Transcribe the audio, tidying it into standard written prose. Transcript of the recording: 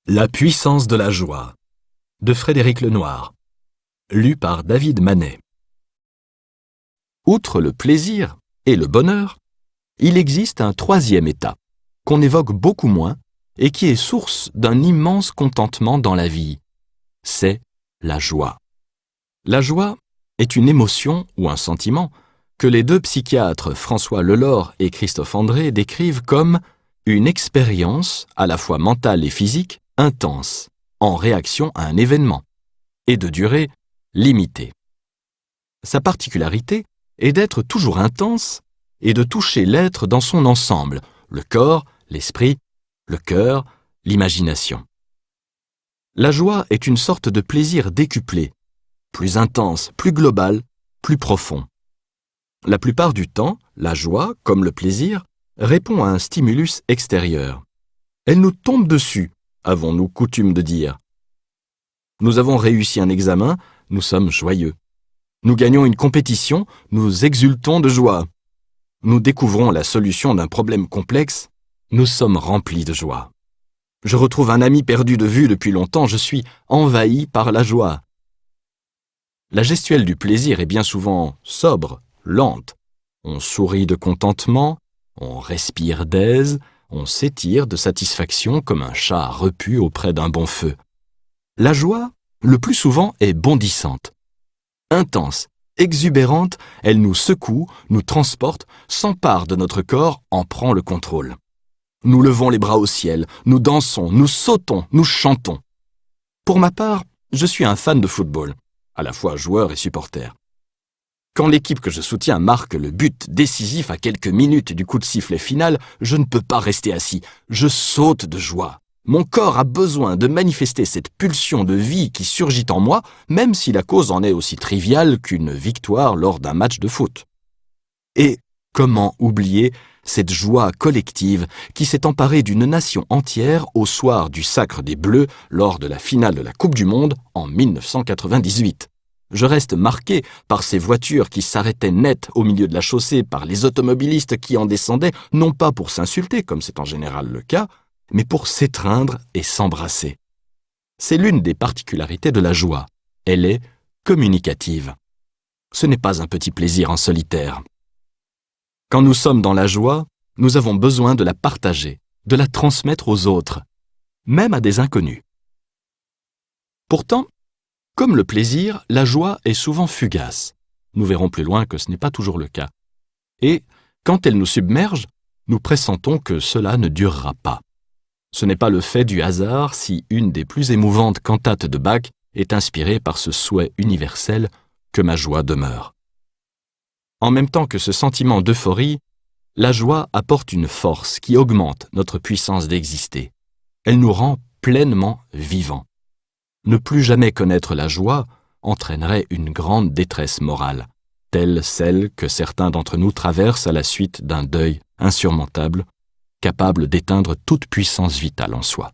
La puissance de la joie de Frédéric Lenoir. Lu par David Manet. Outre le plaisir et le bonheur, il existe un troisième état, qu'on évoque beaucoup moins et qui est source d'un immense contentement dans la vie. C'est la joie. La joie est une émotion ou un sentiment que les deux psychiatres François Lelore et Christophe André décrivent comme une expérience à la fois mentale et physique intense, en réaction à un événement, et de durée limitée. Sa particularité est d'être toujours intense et de toucher l'être dans son ensemble, le corps, l'esprit, le cœur, l'imagination. La joie est une sorte de plaisir décuplé, plus intense, plus global, plus profond. La plupart du temps, la joie, comme le plaisir, répond à un stimulus extérieur. Elle nous tombe dessus, avons-nous coutume de dire. Nous avons réussi un examen, nous sommes joyeux. Nous gagnons une compétition, nous exultons de joie. Nous découvrons la solution d'un problème complexe, nous sommes remplis de joie. Je retrouve un ami perdu de vue depuis longtemps, je suis envahi par la joie. La gestuelle du plaisir est bien souvent sobre, lente. On sourit de contentement, on respire d'aise, on s'étire de satisfaction comme un chat repu auprès d'un bon feu. La joie, le plus souvent, est bondissante. Intense, exubérante, elle nous secoue, nous transporte, s'empare de notre corps, en prend le contrôle. Nous levons les bras au ciel, nous dansons, nous sautons, nous chantons. Pour ma part, je suis un fan de football, à la fois joueur et supporter. Quand l'équipe que je soutiens marque le but décisif à quelques minutes du coup de sifflet final, je ne peux pas rester assis. Je saute de joie. Mon corps a besoin de manifester cette pulsion de vie qui surgit en moi, même si la cause en est aussi triviale qu'une victoire lors d'un match de foot. Et comment oublier cette joie collective qui s'est emparée d'une nation entière au soir du sacre des Bleus lors de la finale de la Coupe du Monde en 1998. Je reste marqué par ces voitures qui s'arrêtaient net au milieu de la chaussée, par les automobilistes qui en descendaient, non pas pour s'insulter, comme c'est en général le cas, mais pour s'étreindre et s'embrasser. C'est l'une des particularités de la joie. Elle est communicative. Ce n'est pas un petit plaisir en solitaire. Quand nous sommes dans la joie, nous avons besoin de la partager, de la transmettre aux autres, même à des inconnus. Pourtant, comme le plaisir, la joie est souvent fugace. Nous verrons plus loin que ce n'est pas toujours le cas. Et, quand elle nous submerge, nous pressentons que cela ne durera pas. Ce n'est pas le fait du hasard si une des plus émouvantes cantates de Bach est inspirée par ce souhait universel que ma joie demeure. En même temps que ce sentiment d'euphorie, la joie apporte une force qui augmente notre puissance d'exister. Elle nous rend pleinement vivants. Ne plus jamais connaître la joie entraînerait une grande détresse morale, telle celle que certains d'entre nous traversent à la suite d'un deuil insurmontable, capable d'éteindre toute puissance vitale en soi.